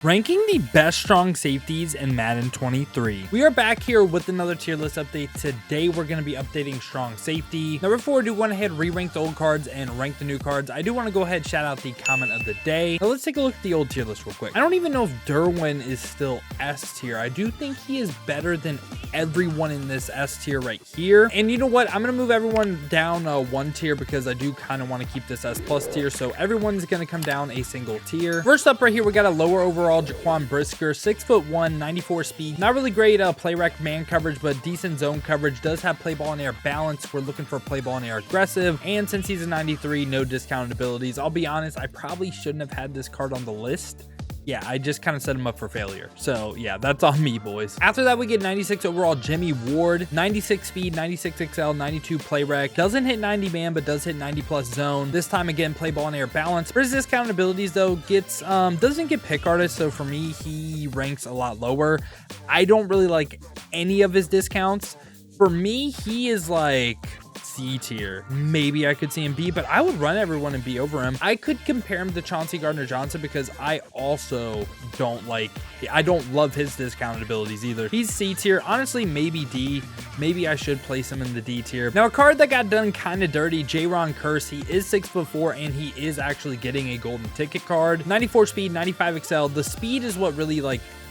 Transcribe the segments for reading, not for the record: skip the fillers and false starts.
Ranking the best strong safeties in Madden 23. We are back here with another tier list update. Today we're going to be updating strong safety. Now before I do want to head re-rank the old cards and rank the new cards, I do want to go ahead and shout out the comment of the day. Now let's take a look at the old tier list real quick. I don't even know if Derwin is still S tier. I do think he is better than everyone in this S tier right here. And you know what? I'm going to move everyone down one tier because I do kind of want to keep this S plus tier. So everyone's going to come down a single tier. First up right here, we got a lower overall Jaquan Brisker, 6'1", 94 speed. Not really great play rec man coverage, but decent zone coverage. Does have play ball in air balance. We're looking for play ball in air aggressive. And since he's a 93, no discounted abilities. I'll be honest, I probably shouldn't have had this card on the list. Yeah, I just kind of set him up for failure. So yeah, that's on me, boys. After that, we get 96 overall Jimmie Ward, 96 speed, 96 XL, 92 play rec. Doesn't hit 90 man, but does hit 90 plus zone. This time again, play ball and air balance. For his discounted abilities though, gets doesn't get pick artist. So for me, he ranks a lot lower. I don't really like any of his discounts. For me, he is like C tier. Maybe I could see him B, but I would run everyone and B over him. I could compare him to Chauncey Gardner Johnson because I also I don't love his discounted abilities either. He's C tier. Honestly, maybe D. Maybe I should place him in the D tier. Now, a card that got done kind of dirty, Jron Curse. He is 6'4" and he is actually getting a golden ticket card. 94 speed, 95 XL. The speed is what really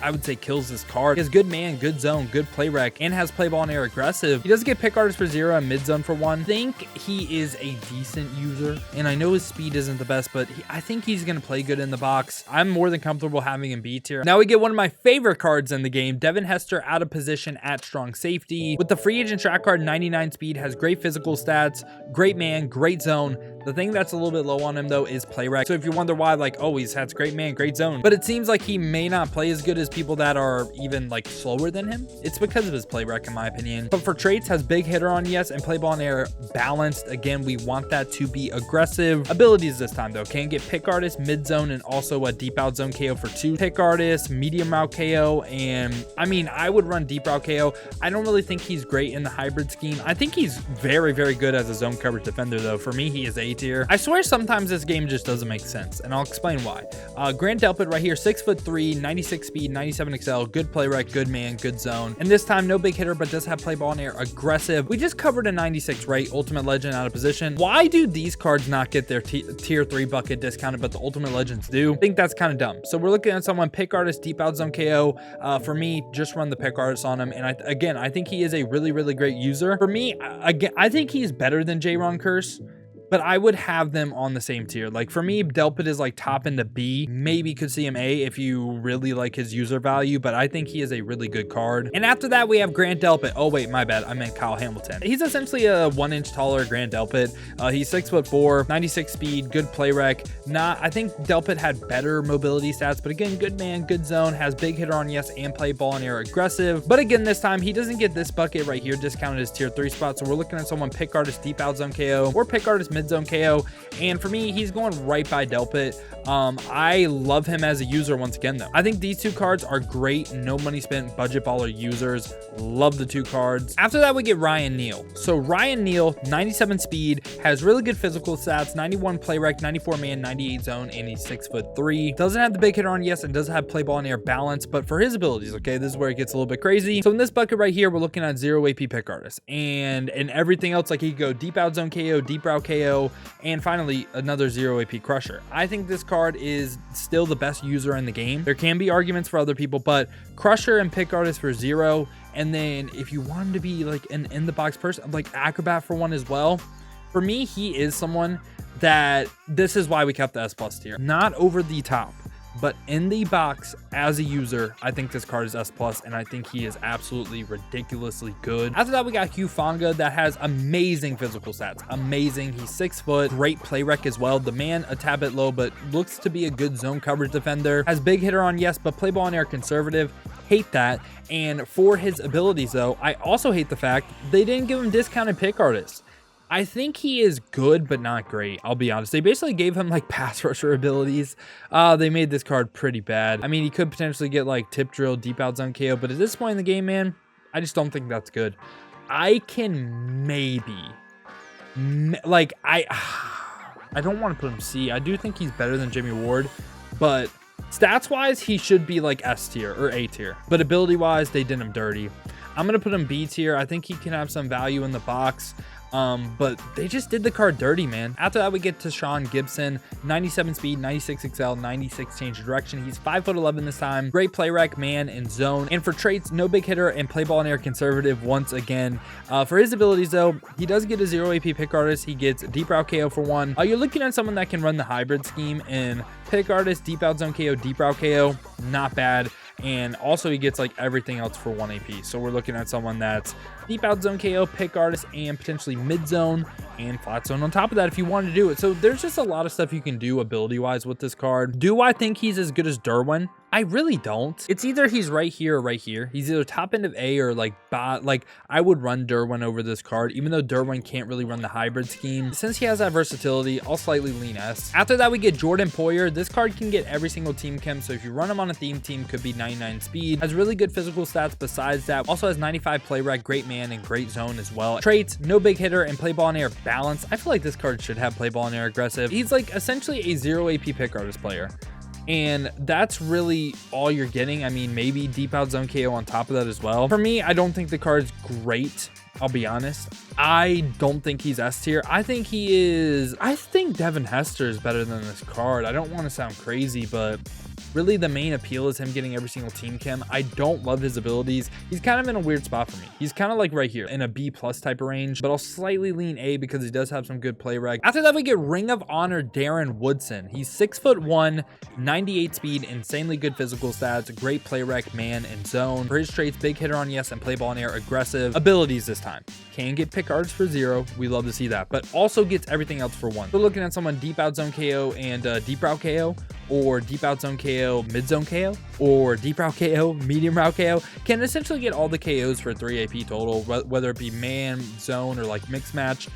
I would say kills this card. He has good man, good zone, good play rec, and has play ball in air aggressive. He does get pick artist for 0 and mid zone for 1. I think he is a decent user, and I know his speed isn't the best, but I think he's going to play good in the box. I'm more than comfortable having him B tier. Now we get one of my favorite cards in the game, Devin Hester out of position at strong safety. With the free agent track card, 99 speed, has great physical stats, great man, great zone. The thing that's a little bit low on him though is play rec. So if you wonder why, oh, he's had great man, great zone, but it seems like he may not play as good as people that are even slower than him. It's because of his play rec in my opinion. But for traits, has big hitter on yes and play ball in air balanced. Again, we want that to be aggressive. Abilities this time though, can get pick artist, mid zone, and also a deep out zone KO for 2. Pick artist, medium route KO, and I mean, I would run deep route KO. I don't really think he's great in the hybrid scheme. I think he's very, very good as a zone coverage defender though. For me, he is A tier. I swear sometimes this game just doesn't make sense, and I'll explain why. Grant Delpit right here, 6'3", 96 speed, 97 XL, good play rec, good man, good zone. And this time, no big hitter, but does have play ball in air aggressive. We just covered a 96, right? Ultimate Legend out of position. Why do these cards not get their tier 3 bucket discounted, but the Ultimate Legends do? I think that's kind of dumb. So we're looking at someone pick artist, deep out zone KO. For me, just run the pick artist on him. And I think he is a really, really great user. For me, again, I think he's better than Jron Curse, but I would have them on the same tier. For me, Delpit is top into B. Maybe could see him A if you really like his user value, but I think he is a really good card. And after that, we have Grant Delpit. Oh wait, my bad. I meant Kyle Hamilton. He's essentially a 1 inch taller Grant Delpit. He's 6'4", 96 speed, good play rec. I think Delpit had better mobility stats, but again, good man, good zone, has big hitter on yes and play ball in air aggressive. But again, this time he doesn't get this bucket right here discounted as tier 3 spot. So we're looking at someone pick artist, deep out zone KO, or pick artist, mid zone KO, and for me, he's going right by Delpit. I love him as a user once again though. I think these two cards are great, no money spent, budget baller users. Love the two cards. After that, we get Ryan Neal. So Ryan Neal, 97 speed, has really good physical stats, 91 play rec, 94 man, 98 zone, and he's 6'3". Doesn't have the big hitter on yes and does have play ball in air balance, but for his abilities, okay, this is where it gets a little bit crazy. So in this bucket right here, we're looking at 0 AP pick artist, and everything else, he could go deep out zone KO, deep route KO, and finally another 0 AP crusher. I think this card is still the best user in the game. There can be arguments for other people, but crusher and pick artist for 0, and then if you want him to be an in the box person, acrobat for 1 as well. For me, he is someone that this is why we kept the S plus tier. Not over the top, but in the box as a user, I think this card is S plus, and I think he is absolutely ridiculously good. After that, we got Hufanga that has amazing physical stats. Amazing. He's 6 foot, great play rec as well. The man a tad bit low, but looks to be a good zone coverage defender. Has big hitter on yes, but play ball in air conservative. Hate that. And for his abilities though, I also hate the fact they didn't give him discounted pick artists. I think he is good, but not great. I'll be honest. They basically gave him pass rusher abilities. They made this card pretty bad. I mean, he could potentially get tip drill, deep out zone KO, but at this point in the game, man, I just don't think that's good. I can maybe, I don't want to put him C. I do think he's better than Jimmie Ward, but Stats wise, he should be like S tier or A tier, but ability wise, they did him dirty. I'm going to put him B tier. I think he can have some value in the box. But they just did the card dirty, man. After that, we get to Sean Gibson, 97 speed, 96 XL, 96 change of direction. He's 5'11" this time. Great play rec, man, and zone. And for traits, no big hitter and play ball in air conservative once again. For his abilities, though, he does get a 0 AP pick artist. He gets deep route KO for 1. You're looking at someone that can run the hybrid scheme in pick artist, deep out zone KO, deep route KO. Not bad. And also he gets like everything else for 1 AP. So we're looking at someone that's deep out zone KO, pick artist, and potentially mid zone and flat zone on top of that if you want to do it. So there's just a lot of stuff you can do ability wise with this card. Do I think he's as good as Derwin? I really don't. It's either he's right here or right here. He's either top end of A or like bot. Like I would run Derwin over this card, even though Derwin can't really run the hybrid scheme. Since he has that versatility, I'll slightly lean S. After that, we get Jordan Poyer. This card can get every single team chem. So if you run him on a theme team, could be 99 speed. Has really good physical stats besides that. Also has 95 play rec, great man, and great zone as well. Traits, no big hitter and play ball in air balance. I feel like this card should have play ball in air aggressive. He's like essentially a 0 AP pick artist player. And that's really all you're getting. I mean, maybe deep out zone KO on top of that as well. For me, I don't think the card's great. I'll be honest. I don't think he's S tier. I think he is. I think Devin Hester is better than this card. I don't want to sound crazy, but really the main appeal is him getting every single team chem. I don't love his abilities. He's kind of in a weird spot for me. He's kind of like right here in a B plus type of range, but I'll slightly lean A because he does have some good play rec. After that, we get Ring of Honor Darren Woodson. He's 6'1", 98 speed, insanely good physical stats, great play rec, man, and zone. For his traits, big hitter on yes and play ball in air aggressive. Abilities this time. Can get pick artists for 0. We love to see that, but also gets everything else for 1. We're looking at someone deep out zone KO and deep route KO, or deep out zone KO, mid zone KO, or deep route KO, medium route KO, can essentially get all the KOs for 3 AP total, whether it be man, zone, or like mixed match.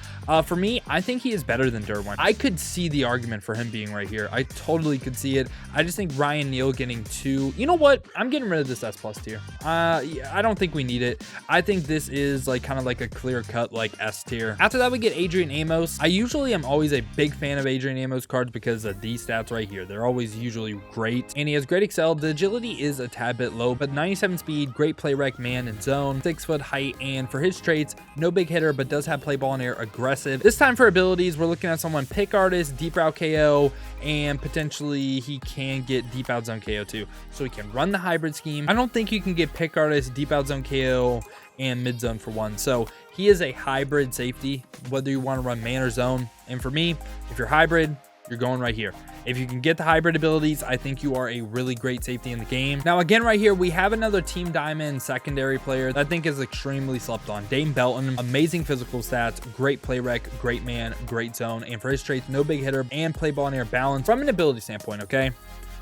For me, I think he is better than Derwin. I could see the argument for him being right here. I totally could see it. I just think Ryan Neal getting 2. You know what? I'm getting rid of this S plus tier. I don't think we need it. I think this is like kind of like a clear cut like S tier. After that, we get Adrian Amos. I usually am always a big fan of Adrian Amos cards because of these stats right here. They're always usually great, and he has great excel. The agility is a tad bit low, but 97 speed, great play rec, man, and zone, 6 foot height. And for his traits, no big hitter, but does have play ball in air aggressive. This time for abilities, we're looking at someone pick artist, deep route KO, and potentially he can get deep out zone KO too, so he can run the hybrid scheme. I don't think you can get pick artist, deep out zone KO, and mid zone for 1. So he is a hybrid safety, whether you want to run man or zone. And for me, if you're hybrid, you're going right here. If you can get the hybrid abilities, I think you are a really great safety in the game. Now, again, right here, we have another Team Diamond secondary player that I think is extremely slept on. Dameon Belton, amazing physical stats, great play rec, great man, great zone. And for his traits, no big hitter and play ball in air balance. From an ability standpoint, okay?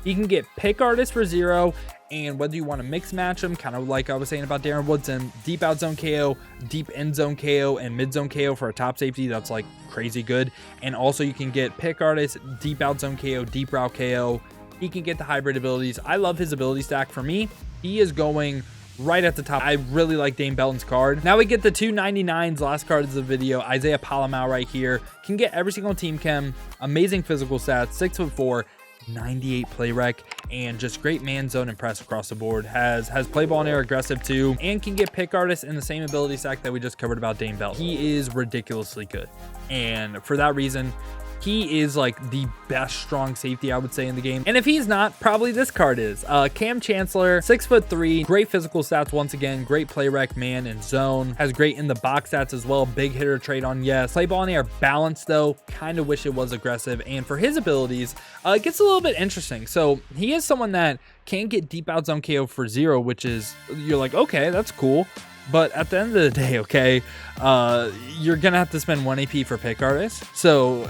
You can get pick artist for 0, and whether you want to mix match them, kind of like I was saying about Darren Woodson, deep out zone KO, deep end zone KO, and mid zone KO for a top safety, that's like crazy good. And also you can get pick artist, deep out zone KO, deep route KO. He can get the hybrid abilities. I love his ability stack. For me, he is going right at the top. I really like Dameon Belton's card. Now we get the 299s, last card of the video. Isaiah pola-moa right here. Can get every single team chem, amazing physical stats, 6'4", 98 play rec, and just great man zone and press across the board. Has play ball in air aggressive too, and can get pick artist in the same ability stack that we just covered about Dameon Belton. He is ridiculously good, and for that reason, he is like the best strong safety I would say in the game. And if he's not, probably this card is. Chancellor, 6'3", great physical stats once again, great play rec, man, and zone. Has great in the box stats as well, big hitter trait on yes. Play ball in the air balance though, kind of wish it was aggressive. And for his abilities, it gets a little bit interesting. So he is someone that can get deep out zone KO for 0, which is, you're like, okay, that's cool. But at the end of the day, okay, you're going to have to spend 1 AP for pick artist. So,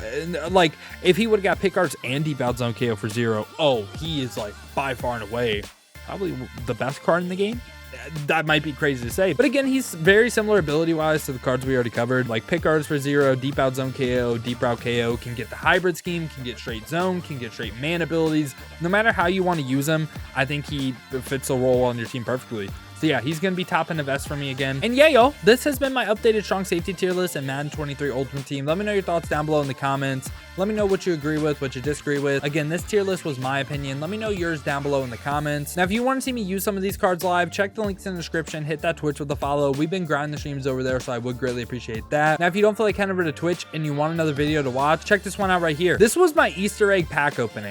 like, if he would have got pick artist and deep out zone KO for 0, oh, he is, like, by far and away probably the best card in the game. That might be crazy to say. But again, he's very similar ability-wise to the cards we already covered. Like, pick artist for 0, deep out zone KO, deep route KO, can get the hybrid scheme, can get straight zone, can get straight man abilities. No matter how you want to use him, I think he fits the role on your team perfectly. So yeah, he's going to be top in the vest for me again. And yeah, y'all, this has been my updated strong safety tier list in Madden 23 Ultimate Team. Let me know your thoughts down below in the comments. Let me know what you agree with, what you disagree with. Again, this tier list was my opinion. Let me know yours down below in the comments. Now, if you want to see me use some of these cards live, check the links in the description. Hit that Twitch with a follow. We've been grinding the streams over there, so I would greatly appreciate that. Now, if you don't feel like heading over to Twitch and you want another video to watch, check this one out right here. This was my Easter egg pack opening.